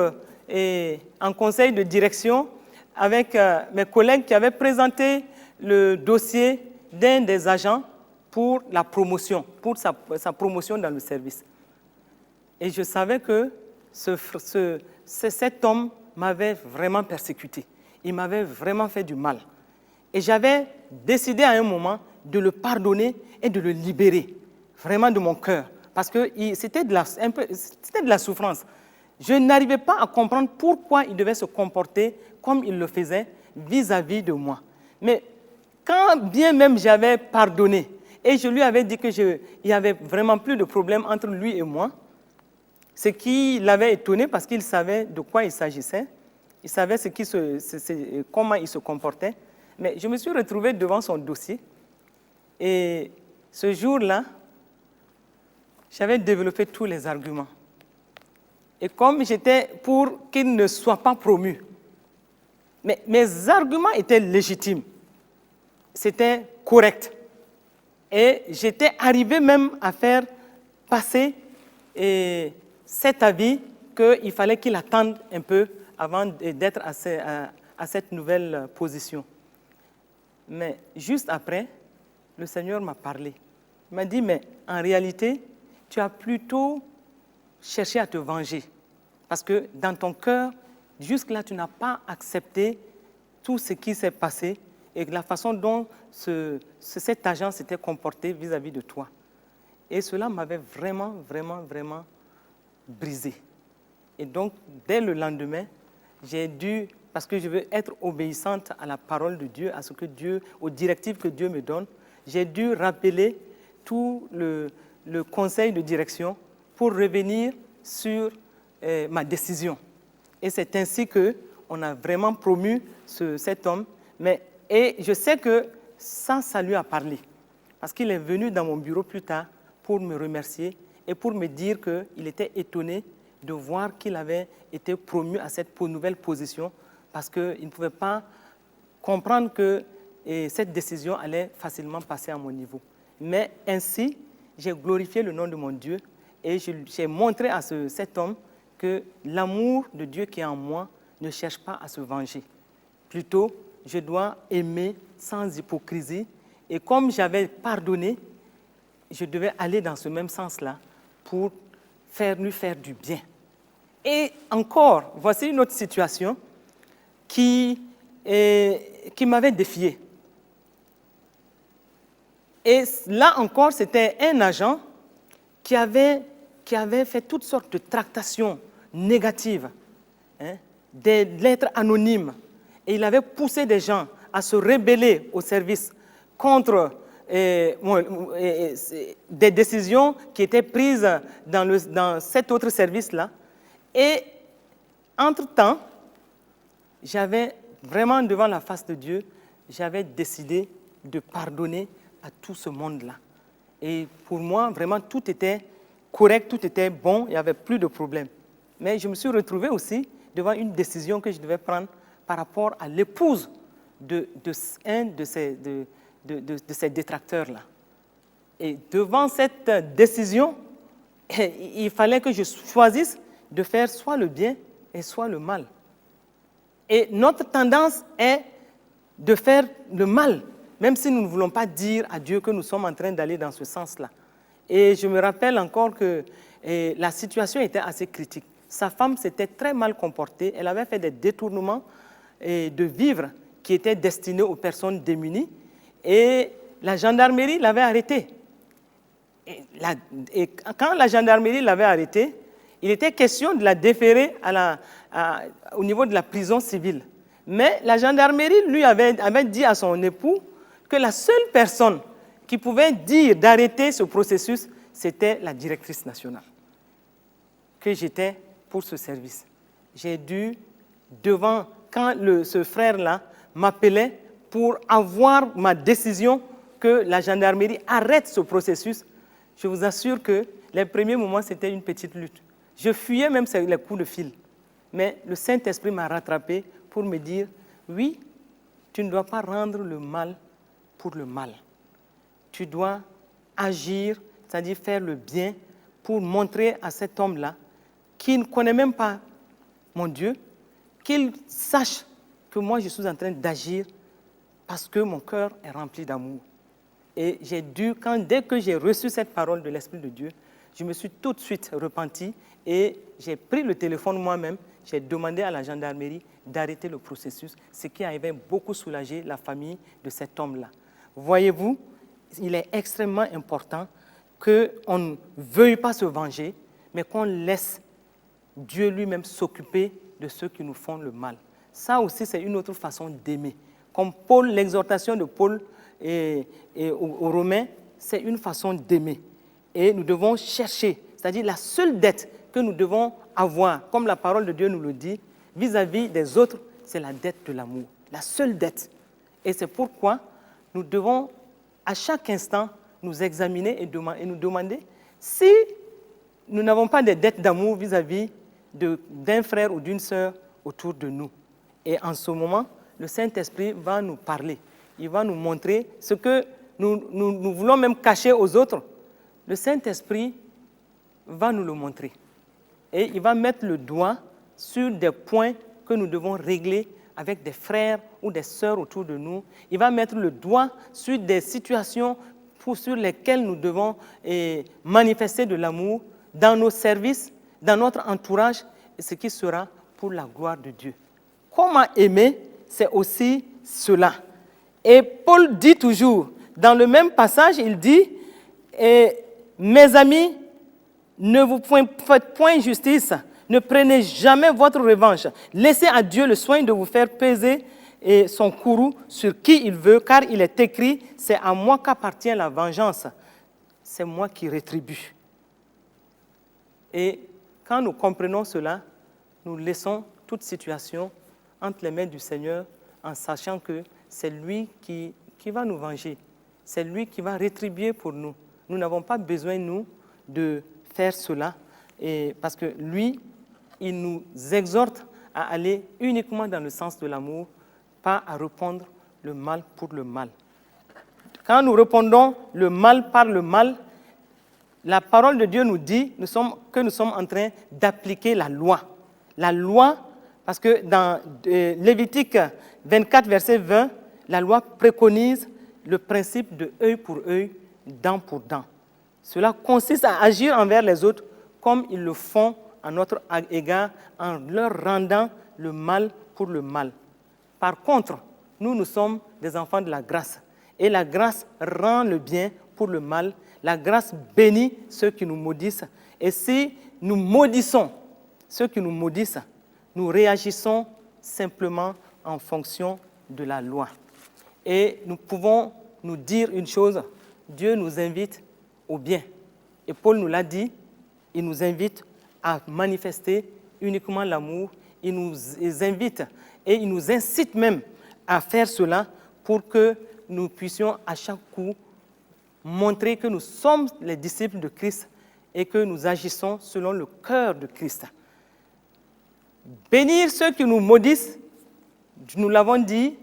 en conseil de direction avec mes collègues qui avaient présenté le dossier d'un des agents pour la promotion, pour sa promotion dans le service. Et je savais que cet homme m'avait vraiment persécuté. Il m'avait vraiment fait du mal. Et j'avais décidé à un moment de le pardonner et de le libérer, vraiment de mon cœur, parce que c'était de la souffrance. Je n'arrivais pas à comprendre pourquoi il devait se comporter comme il le faisait vis-à-vis de moi. Mais quand bien même j'avais pardonné et je lui avais dit qu'il n'y avait vraiment plus de problème entre lui et moi, ce qui l'avait étonné parce qu'il savait de quoi il s'agissait, il savait comment il se comportait. Mais je me suis retrouvée devant son dossier et ce jour-là, j'avais développé tous les arguments. Et comme j'étais pour qu'il ne soit pas promu, mais mes arguments étaient légitimes, c'était correct. Et j'étais arrivé même à faire passer cet avis qu'il fallait qu'il attende un peu avant d'être à cette nouvelle position. Mais juste après, le Seigneur m'a parlé. Il m'a dit, mais en réalité, tu as plutôt cherché à te venger. Parce que dans ton cœur, jusque-là, tu n'as pas accepté tout ce qui s'est passé et la façon dont cet agent s'était comporté vis-à-vis de toi. Et cela m'avait vraiment, vraiment, vraiment brisé. Et donc, dès le lendemain, j'ai dû, parce que je veux être obéissante à la parole de Dieu, aux directives que Dieu me donne, j'ai dû rappeler tout le conseil de direction pour revenir sur ma décision. Et c'est ainsi qu'on a vraiment promu cet homme. Et je sais que ça lui a parlé. Parce qu'il est venu dans mon bureau plus tard pour me remercier et pour me dire qu'il était étonné de voir qu'il avait été promu à cette nouvelle position parce qu'il ne pouvait pas comprendre que cette décision allait facilement passer à mon niveau. Mais ainsi, j'ai glorifié le nom de mon Dieu et j'ai montré à cet homme que l'amour de Dieu qui est en moi ne cherche pas à se venger. Plutôt, je dois aimer sans hypocrisie. Et comme j'avais pardonné, je devais aller dans ce même sens-là pour lui faire du bien. Et encore, voici une autre situation qui m'avait défié. Et là encore, c'était un agent qui avait fait toutes sortes de tractations négatives, des lettres anonymes. Et il avait poussé des gens à se rebeller au service contre des décisions qui étaient prises dans cet autre service-là. Et entre-temps, j'avais vraiment devant la face de Dieu, j'avais décidé de pardonner à tout ce monde-là. Et pour moi, vraiment, tout était correct, tout était bon, il n'y avait plus de problème. Mais je me suis retrouvé aussi devant une décision que je devais prendre par rapport à l'épouse d'un de ces détracteurs-là. Et devant cette décision, il fallait que je choisisse de faire soit le bien et soit le mal. Et notre tendance est de faire le mal, même si nous ne voulons pas dire à Dieu que nous sommes en train d'aller dans ce sens-là. Et je me rappelle encore que la situation était assez critique. Sa femme s'était très mal comportée, elle avait fait des détournements de vivres qui étaient destinés aux personnes démunies et la gendarmerie l'avait arrêtée. Et quand la gendarmerie l'avait arrêté, il était question de la déférer au niveau de la prison civile. Mais la gendarmerie lui avait dit à son époux que la seule personne qui pouvait dire d'arrêter ce processus, c'était la directrice nationale, que j'étais pour ce service. J'ai dû, quand ce frère-là m'appelait pour avoir ma décision que la gendarmerie arrête ce processus, je vous assure que les premiers moments, c'était une petite lutte. Je fuyais même les coups de fil. Mais le Saint-Esprit m'a rattrapé pour me dire, oui, tu ne dois pas rendre le mal pour le mal. Tu dois agir, c'est-à-dire faire le bien pour montrer à cet homme-là qui ne connaît même pas mon Dieu, qu'il sache que moi je suis en train d'agir parce que mon cœur est rempli d'amour. Et j'ai dû, dès que j'ai reçu cette parole de l'Esprit de Dieu, je me suis tout de suite repenti et j'ai pris le téléphone moi-même, j'ai demandé à la gendarmerie d'arrêter le processus, ce qui avait beaucoup soulagé la famille de cet homme-là. Voyez-vous, il est extrêmement important qu'on ne veuille pas se venger, mais qu'on laisse Dieu lui-même s'occuper de ceux qui nous font le mal. Ça aussi, c'est une autre façon d'aimer. Comme l'exhortation de Paul aux Romains, c'est une façon d'aimer. Et nous devons chercher, c'est-à-dire la seule dette que nous devons avoir, comme la parole de Dieu nous le dit, vis-à-vis des autres, c'est la dette de l'amour. La seule dette. Et c'est pourquoi nous devons, à chaque instant, nous examiner et nous demander si nous n'avons pas de dette d'amour vis-à-vis d'un frère ou d'une sœur autour de nous. Et en ce moment, le Saint-Esprit va nous parler. Il va nous montrer ce que nous voulons même cacher aux autres. Le Saint-Esprit va nous le montrer. Et il va mettre le doigt sur des points que nous devons régler avec des frères ou des sœurs autour de nous. Il va mettre le doigt sur des situations sur lesquelles nous devons manifester de l'amour dans nos services, dans notre entourage, et ce qui sera pour la gloire de Dieu. Comment aimer, c'est aussi cela. Et Paul dit toujours, dans le même passage, il dit, mes amis, ne vous faites point justice, ne prenez jamais votre revanche. Laissez à Dieu le soin de vous faire peser son courroux sur qui il veut, car il est écrit, c'est à moi qu'appartient la vengeance, c'est moi qui rétribue. Et quand nous comprenons cela, nous laissons toute situation entre les mains du Seigneur en sachant que c'est lui qui va nous venger, c'est lui qui va rétribuer pour nous. Nous n'avons pas besoin, nous, de faire cela, parce que lui, il nous exhorte à aller uniquement dans le sens de l'amour, pas à répondre le mal pour le mal. Quand nous répondons le mal par le mal, la parole de Dieu nous dit que nous sommes en train d'appliquer la loi. La loi, parce que dans Lévitique 24, verset 20, la loi préconise le principe de œil pour œil, dent pour dent. Cela consiste à agir envers les autres comme ils le font à notre égard en leur rendant le mal pour le mal. Par contre, nous sommes des enfants de la grâce. Et la grâce rend le bien pour le mal. La grâce bénit ceux qui nous maudissent. Et si nous maudissons ceux qui nous maudissent, nous réagissons simplement en fonction de la loi. Et nous pouvons nous dire une chose, Dieu nous invite au bien. Et Paul nous l'a dit, il nous invite à manifester uniquement l'amour. Il nous invite et il nous incite même à faire cela pour que nous puissions à chaque coup montrer que nous sommes les disciples de Christ et que nous agissons selon le cœur de Christ. Bénir ceux qui nous maudissent, nous l'avons dit,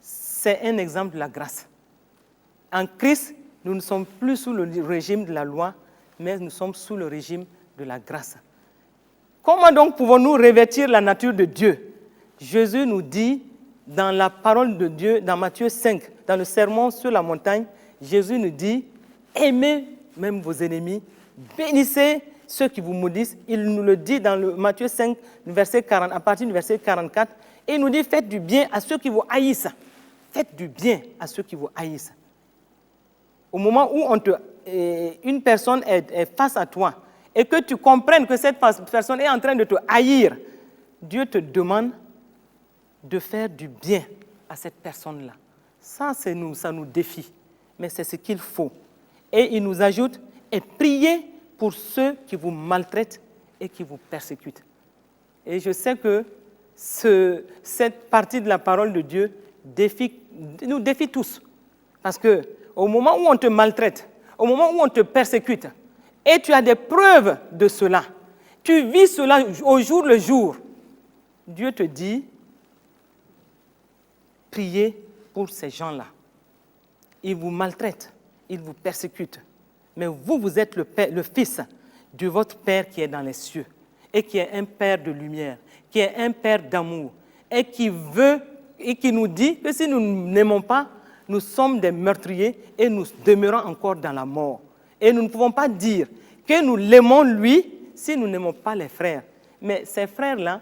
c'est un exemple de la grâce. En Christ, nous ne sommes plus sous le régime de la loi, mais nous sommes sous le régime de la grâce. Comment donc pouvons-nous revêtir la nature de Dieu? Jésus nous dit dans la parole de Dieu, dans Matthieu 5, dans le sermon sur la montagne, Jésus nous dit, aimez même vos ennemis, bénissez ceux qui vous maudissent. Il nous le dit dans le Matthieu 5, verset 40, à partir du verset 44, et il nous dit, faites du bien à ceux qui vous haïssent. Faites du bien à ceux qui vous haïssent. Au moment où on te une personne est face à toi et que tu comprennes que cette personne est en train de te haïr, Dieu te demande de faire du bien à cette personne-là. Ça nous défie, mais c'est ce qu'il faut. Et il nous ajoute, et priez pour ceux qui vous maltraitent et qui vous persécutent. Et je sais que cette partie de la parole de Dieu nous défie tous. Parce qu'au moment où on te maltraite, au moment où on te persécute, et tu as des preuves de cela, tu vis cela au jour le jour, Dieu te dit, priez pour ces gens-là. Ils vous maltraitent, ils vous persécutent. Mais vous, vous êtes le fils de votre Père qui est dans les cieux et qui est un Père de lumière, qui est un Père d'amour et qui veut et qui nous dit que si nous n'aimons pas, nous sommes des meurtriers et nous demeurons encore dans la mort. Et nous ne pouvons pas dire que nous l'aimons lui si nous n'aimons pas les frères. Mais ces frères-là,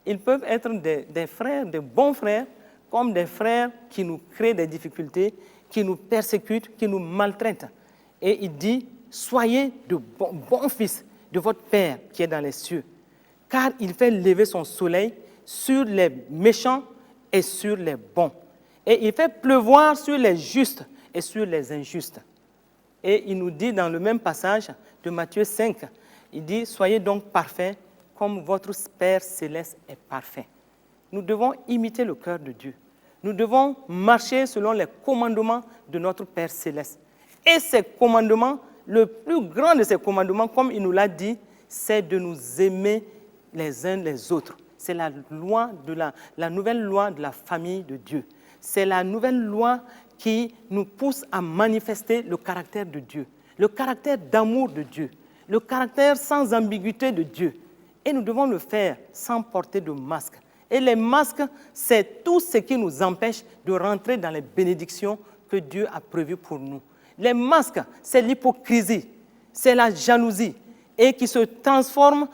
ils peuvent être des frères, des bons frères, comme des frères qui nous créent des difficultés, qui nous persécutent, qui nous maltraitent. Et il dit, soyez de bons fils de votre Père qui est dans les cieux, car il fait lever son soleil sur les méchants et sur les bons. Et il fait pleuvoir sur les justes et sur les injustes. Et il nous dit dans le même passage de Matthieu 5, il dit, soyez donc parfaits comme votre Père céleste est parfait. Nous devons imiter le cœur de Dieu. Nous devons marcher selon les commandements de notre Père céleste. Et ces commandements, le plus grand de ces commandements, comme il nous l'a dit, c'est de nous aimer les uns les autres. C'est la nouvelle loi de la famille de Dieu. C'est la nouvelle loi qui nous pousse à manifester le caractère de Dieu, le caractère d'amour de Dieu, le caractère sans ambiguïté de Dieu. Et nous devons le faire sans porter de masque. Et les masques, c'est tout ce qui nous empêche de rentrer dans les bénédictions que Dieu a prévues pour nous. Les masques, c'est l'hypocrisie, c'est la jalousie, et qui se transforme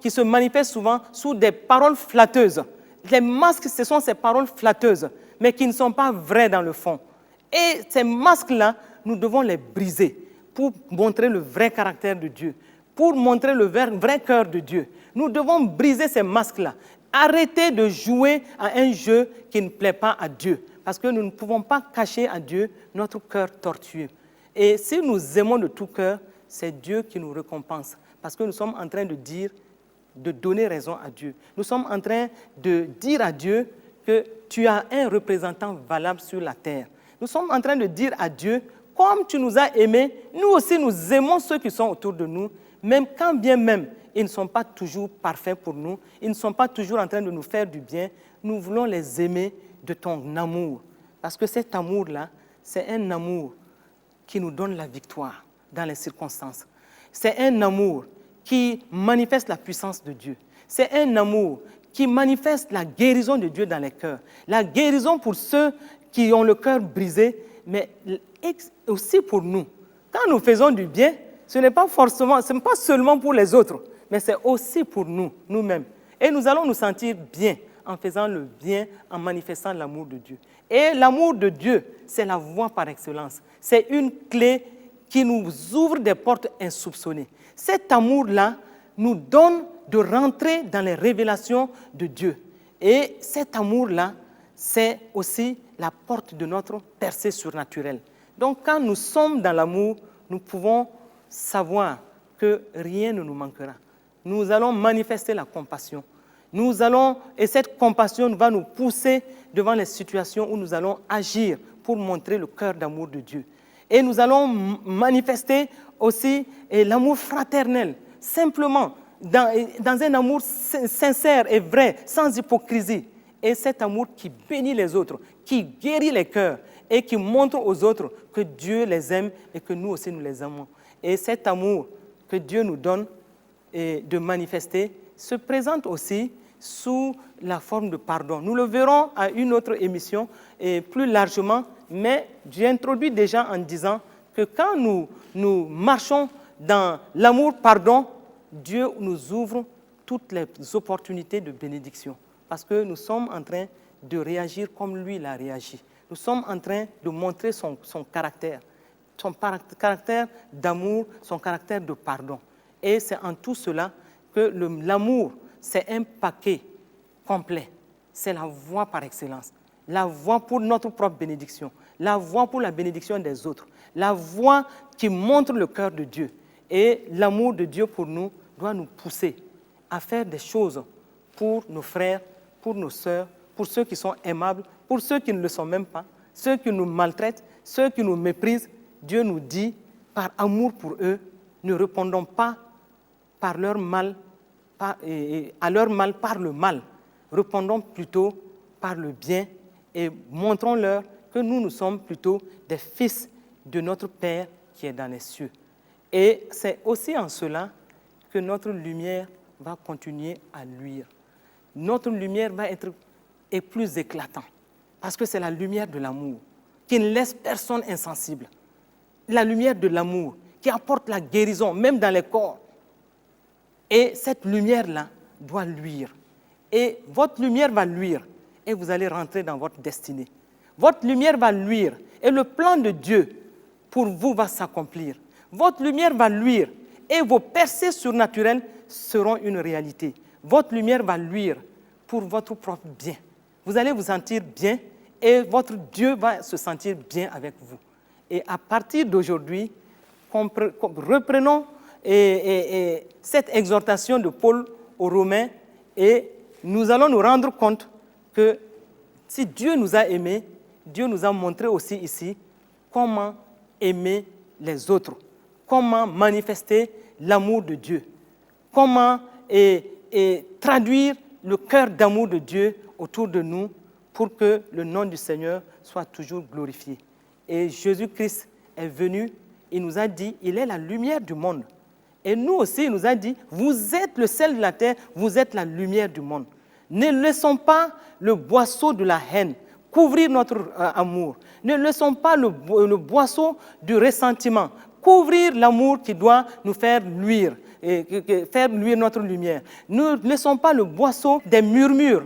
qui se manifeste souvent sous des paroles flatteuses. Les masques, ce sont ces paroles flatteuses, mais qui ne sont pas vraies dans le fond. Et ces masques-là, nous devons les briser pour montrer le vrai caractère de Dieu, pour montrer le vrai cœur de Dieu. Nous devons briser ces masques-là. Arrêter de jouer à un jeu qui ne plaît pas à Dieu, parce que nous ne pouvons pas cacher à Dieu notre cœur tortueux. Et si nous aimons de tout cœur, c'est Dieu qui nous récompense, parce que nous sommes en train de donner raison à Dieu. Nous sommes en train de dire à Dieu que tu as un représentant valable sur la terre. Nous sommes en train de dire à Dieu, comme tu nous as aimés, nous aussi nous aimons ceux qui sont autour de nous, même quand bien même ils ne sont pas toujours parfaits pour nous, ils ne sont pas toujours en train de nous faire du bien, nous voulons les aimer de ton amour. Parce que cet amour-là, c'est un amour qui nous donne la victoire dans les circonstances. C'est un amour qui manifeste la puissance de Dieu. C'est un amour qui manifeste la guérison de Dieu dans les cœurs. La guérison pour ceux qui ont le cœur brisé, mais aussi pour nous. Quand nous faisons du bien, ce n'est pas seulement pour les autres, mais c'est aussi pour nous, nous-mêmes. Et nous allons nous sentir bien en faisant le bien, en manifestant l'amour de Dieu. Et l'amour de Dieu, c'est la voie par excellence. C'est une clé qui nous ouvre des portes insoupçonnées. Cet amour-là nous donne de rentrer dans les révélations de Dieu. Et cet amour-là, c'est aussi la porte de notre percée surnaturelle. Donc quand nous sommes dans l'amour, nous pouvons savoir que rien ne nous manquera. Nous allons manifester la compassion. Et cette compassion va nous pousser devant les situations où nous allons agir pour montrer le cœur d'amour de Dieu. Et nous allons manifester aussi l'amour fraternel, simplement, dans un amour sincère et vrai, sans hypocrisie. Et cet amour qui bénit les autres, qui guérit les cœurs et qui montre aux autres que Dieu les aime et que nous aussi nous les aimons. Et cet amour que Dieu nous donne de manifester se présente aussi sous la forme de pardon. Nous le verrons à une autre émission et plus largement, mais j'ai introduit déjà en disant que quand nous marchons dans l'amour-pardon, Dieu nous ouvre toutes les opportunités de bénédiction parce que nous sommes en train de réagir comme lui il a réagi. Nous sommes en train de montrer son caractère. son caractère d'amour, son caractère de pardon. Et c'est en tout cela que l'amour, c'est un paquet complet. C'est la voie par excellence. La voie pour notre propre bénédiction. La voie pour la bénédiction des autres. La voie qui montre le cœur de Dieu. Et l'amour de Dieu pour nous doit nous pousser à faire des choses pour nos frères, pour nos sœurs, pour ceux qui sont aimables, pour ceux qui ne le sont même pas, ceux qui nous maltraitent, ceux qui nous méprisent. Dieu nous dit, par amour pour eux, ne répondons pas par leur mal, à leur mal par le mal. Répondons plutôt par le bien et montrons-leur que nous sommes plutôt des fils de notre Père qui est dans les cieux. Et c'est aussi en cela que notre lumière va continuer à luire. Notre lumière va être plus éclatante parce que c'est la lumière de l'amour qui ne laisse personne insensible. La lumière de l'amour qui apporte la guérison, même dans les corps. Et cette lumière-là doit luire. Et votre lumière va luire et vous allez rentrer dans votre destinée. Votre lumière va luire et le plan de Dieu pour vous va s'accomplir. Votre lumière va luire et vos percées surnaturelles seront une réalité. Votre lumière va luire pour votre propre bien. Vous allez vous sentir bien et votre Dieu va se sentir bien avec vous. Et à partir d'aujourd'hui, reprenons cette exhortation de Paul aux Romains et nous allons nous rendre compte que si Dieu nous a aimés, Dieu nous a montré aussi ici comment aimer les autres, comment manifester l'amour de Dieu, comment traduire le cœur d'amour de Dieu autour de nous pour que le nom du Seigneur soit toujours glorifié. Et Jésus-Christ est venu, il nous a dit, il est la lumière du monde. Et nous aussi, il nous a dit, vous êtes le sel de la terre, vous êtes la lumière du monde. Ne laissons pas le boisseau de la haine couvrir notre amour. Ne laissons pas le boisseau du ressentiment couvrir l'amour qui doit nous faire luire, faire luire notre lumière. Ne laissons pas le boisseau des murmures.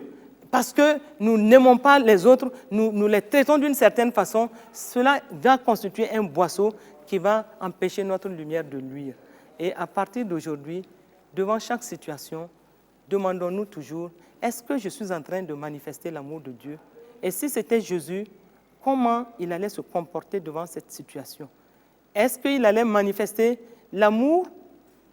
Parce que nous n'aimons pas les autres, nous les traitons d'une certaine façon, cela va constituer un boisseau qui va empêcher notre lumière de luire. Et à partir d'aujourd'hui, devant chaque situation, demandons-nous toujours, est-ce que je suis en train de manifester l'amour de Dieu? Et si c'était Jésus, comment il allait se comporter devant cette situation? Est-ce qu'il allait manifester l'amour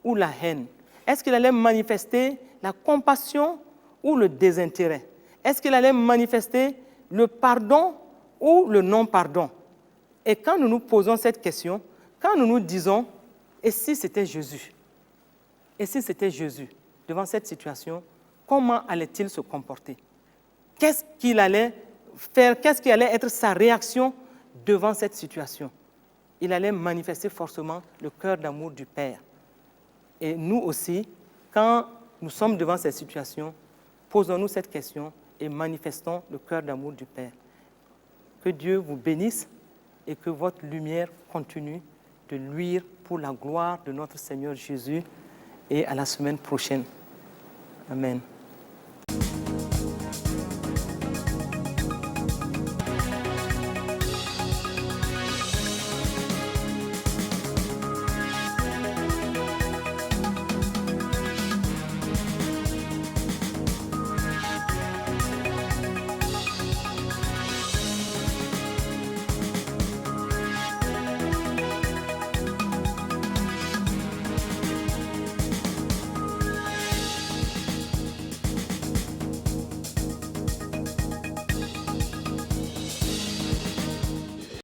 ou la haine? Est-ce qu'il allait manifester la compassion ou le désintérêt? Est-ce qu'il allait manifester le pardon ou le non-pardon? Et quand nous nous posons cette question, quand nous nous disons, et si c'était Jésus? Et si c'était Jésus devant cette situation, comment allait-il se comporter? Qu'est-ce qu'il allait faire? Qu'est-ce qui allait être sa réaction devant cette situation? Il allait manifester forcément le cœur d'amour du Père. Et nous aussi, quand nous sommes devant cette situation, posons-nous cette question et manifestons le cœur d'amour du Père. Que Dieu vous bénisse et que votre lumière continue de luire pour la gloire de notre Seigneur Jésus et à la semaine prochaine. Amen.